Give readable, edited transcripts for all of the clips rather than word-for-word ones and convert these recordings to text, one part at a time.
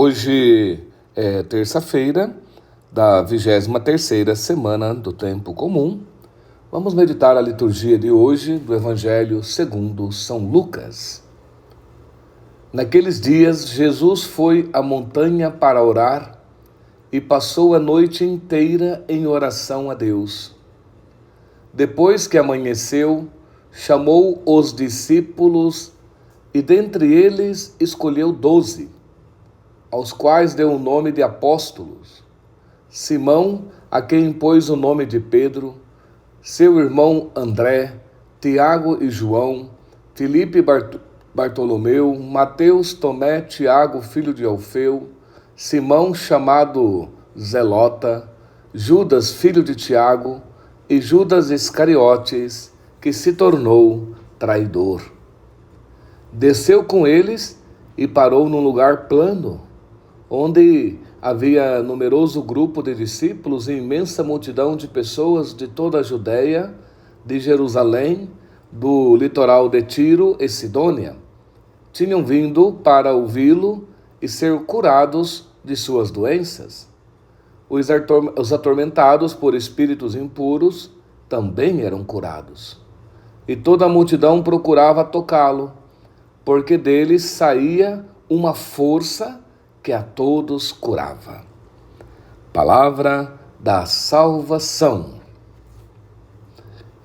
Hoje é terça-feira da 23ª semana do Tempo Comum. Vamos meditar a liturgia de hoje do Evangelho segundo São Lucas. Naqueles dias, Jesus foi à montanha para orar e passou a noite inteira em oração a Deus. Depois que amanheceu, chamou os discípulos e dentre eles escolheu 12, aos quais deu o nome de apóstolos: Simão, a quem pôs o nome de Pedro, seu irmão André, Tiago e João, Filipe e Bartolomeu, Mateus, Tomé, Tiago, filho de Alfeu, Simão, chamado Zelota, Judas, filho de Tiago, e Judas Iscariotes, que se tornou traidor. Desceu com eles e parou num lugar plano, onde havia numeroso grupo de discípulos e imensa multidão de pessoas de toda a Judéia, de Jerusalém, do litoral de Tiro e Sidônia. Tinham vindo para ouvi-lo e ser curados de suas doenças. Os atormentados por espíritos impuros também eram curados. E toda a multidão procurava tocá-lo, porque dele saía uma força que a todos curava. Palavra da salvação.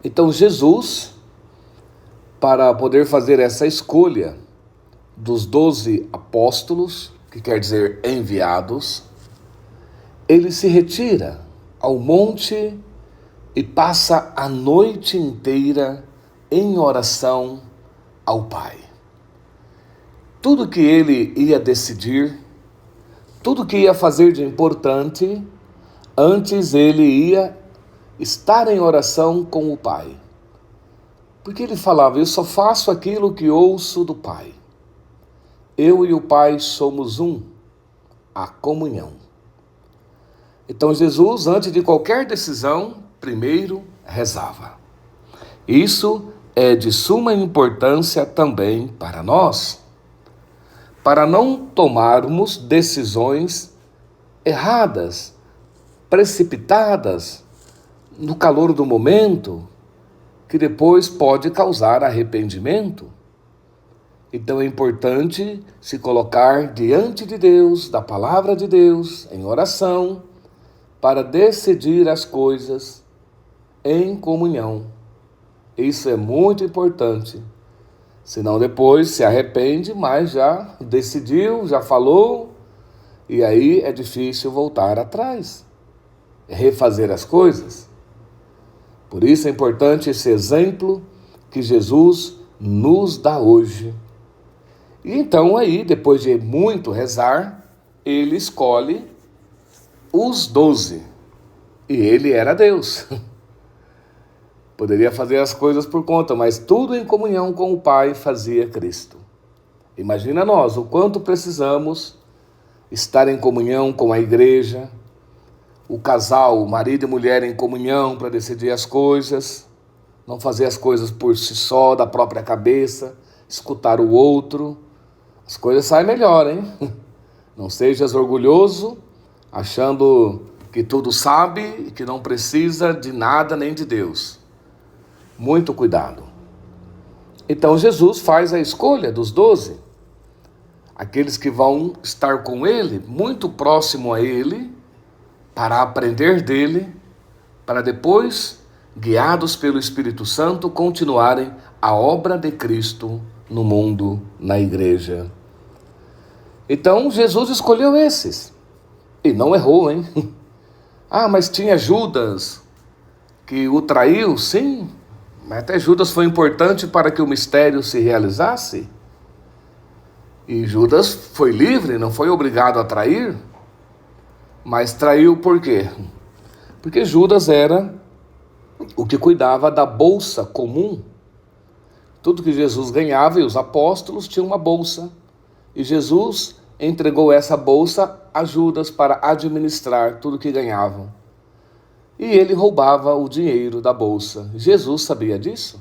Então Jesus, para poder fazer essa escolha dos 12 apóstolos, que quer dizer enviados, ele se retira ao monte e passa a noite inteira em oração ao Pai. Tudo que ele ia decidir, tudo que ia fazer de importante, antes ele ia estar em oração com o Pai. Porque ele falava: eu só faço aquilo que ouço do Pai. Eu e o Pai somos um, a comunhão. Então Jesus, antes de qualquer decisão, primeiro rezava. Isso é de suma importância também para nós, para não tomarmos decisões erradas, precipitadas, no calor do momento, que depois pode causar arrependimento. Então é importante se colocar diante de Deus, da palavra de Deus, em oração, para decidir as coisas em comunhão. Isso é muito importante. Senão depois se arrepende, mas já decidiu, já falou, e aí é difícil voltar atrás, refazer as coisas. Por isso é importante esse exemplo que Jesus nos dá hoje. E então aí, depois de muito rezar, ele escolhe os 12. E ele era Deus. Poderia fazer as coisas por conta, mas tudo em comunhão com o Pai fazia Cristo. Imagina nós, o quanto precisamos estar em comunhão com a igreja, o casal, o marido e mulher em comunhão para decidir as coisas, não fazer as coisas por si só, da própria cabeça, escutar o outro. As coisas saem melhor, hein? Não sejas orgulhoso, achando que tudo sabe e que não precisa de nada nem de Deus. Muito cuidado. Então Jesus faz a escolha dos 12, aqueles que vão estar com ele, muito próximo a ele, para aprender dele, para depois, guiados pelo Espírito Santo, continuarem a obra de Cristo no mundo, na igreja. Então Jesus escolheu esses, e não errou, hein? Ah, mas tinha Judas, que o traiu, sim, mas até Judas foi importante para que o mistério se realizasse. E Judas foi livre, não foi obrigado a trair, mas traiu por quê? Porque Judas era o que cuidava da bolsa comum. Tudo que Jesus ganhava, e os apóstolos tinham uma bolsa, e Jesus entregou essa bolsa a Judas para administrar tudo que ganhavam. E ele roubava o dinheiro da bolsa. Jesus sabia disso?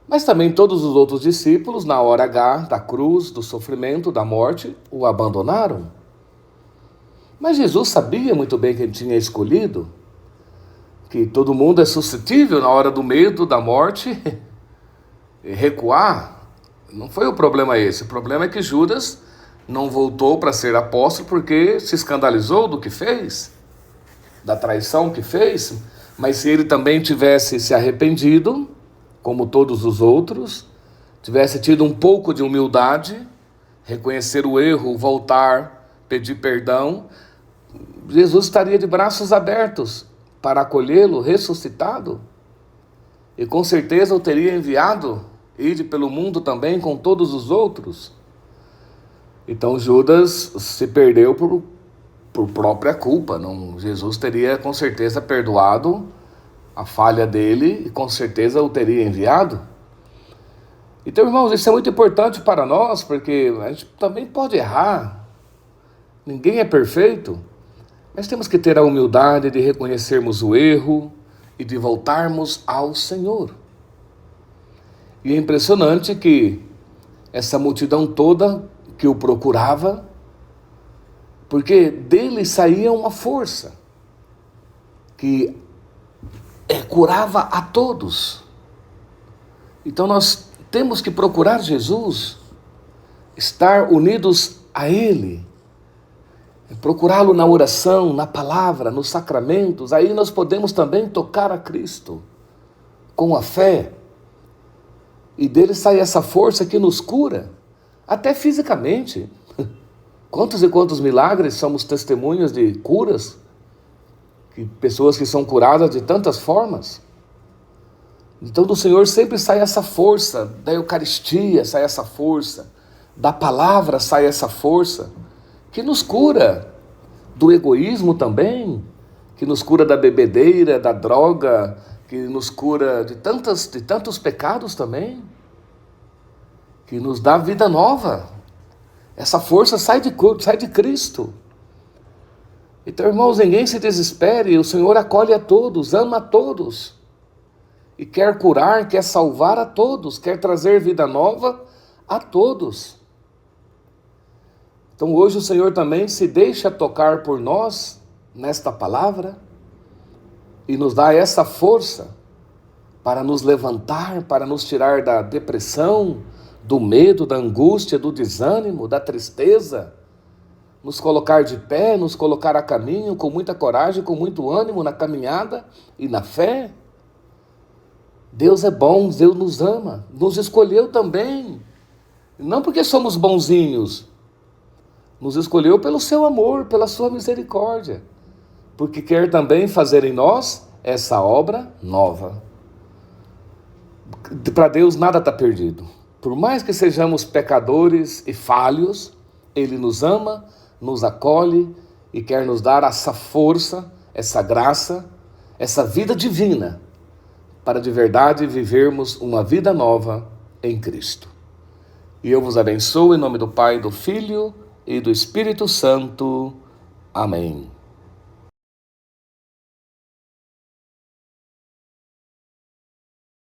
Mas também todos os outros discípulos, na hora H da cruz, do sofrimento, da morte, o abandonaram. Mas Jesus sabia muito bem que ele tinha escolhido, que todo mundo é suscetível na hora do medo, da morte, recuar. Não foi o problema esse. O problema é que Judas não voltou para ser apóstolo porque se escandalizou do que fez, da traição que fez. Mas se ele também tivesse se arrependido, como todos os outros, tivesse tido um pouco de humildade, reconhecer o erro, voltar, pedir perdão, Jesus estaria de braços abertos para acolhê-lo ressuscitado. E com certeza o teria enviado, ide pelo mundo também com todos os outros. Então Judas se perdeu por própria culpa. Não, Jesus teria com certeza perdoado a falha dele e com certeza o teria enviado. Então, irmãos, isso é muito importante para nós, porque a gente também pode errar. Ninguém é perfeito, mas temos que ter a humildade de reconhecermos o erro e de voltarmos ao Senhor. E é impressionante que essa multidão toda que o procurava, porque dele saía uma força que curava a todos. Então nós temos que procurar Jesus, estar unidos a Ele, procurá-lo na oração, na palavra, nos sacramentos. Aí nós podemos também tocar a Cristo com a fé. E dele sai essa força que nos cura, até fisicamente. Quantos e quantos milagres somos testemunhas de curas, pessoas que são curadas de tantas formas. Então do Senhor sempre sai essa força, da Eucaristia sai essa força, da palavra sai essa força, que nos cura do egoísmo também, que nos cura da bebedeira, da droga, que nos cura de tantos pecados também, que nos dá vida nova. Essa força sai de Cristo. Então, irmãos, ninguém se desespere, o Senhor acolhe a todos, ama a todos, e quer curar, quer salvar a todos, quer trazer vida nova a todos. Então hoje o Senhor também se deixa tocar por nós, nesta palavra, e nos dá essa força para nos levantar, para nos tirar da depressão, do medo, da angústia, do desânimo, da tristeza, nos colocar de pé, nos colocar a caminho com muita coragem, com muito ânimo na caminhada e na fé. Deus é bom, Deus nos ama, nos escolheu também, não porque somos bonzinhos, nos escolheu pelo seu amor, pela sua misericórdia, porque quer também fazer em nós essa obra nova. Para Deus nada está perdido. Por mais que sejamos pecadores e falhos, Ele nos ama, nos acolhe e quer nos dar essa força, essa graça, essa vida divina, para de verdade vivermos uma vida nova em Cristo. E eu vos abençoo em nome do Pai, do Filho e do Espírito Santo. Amém.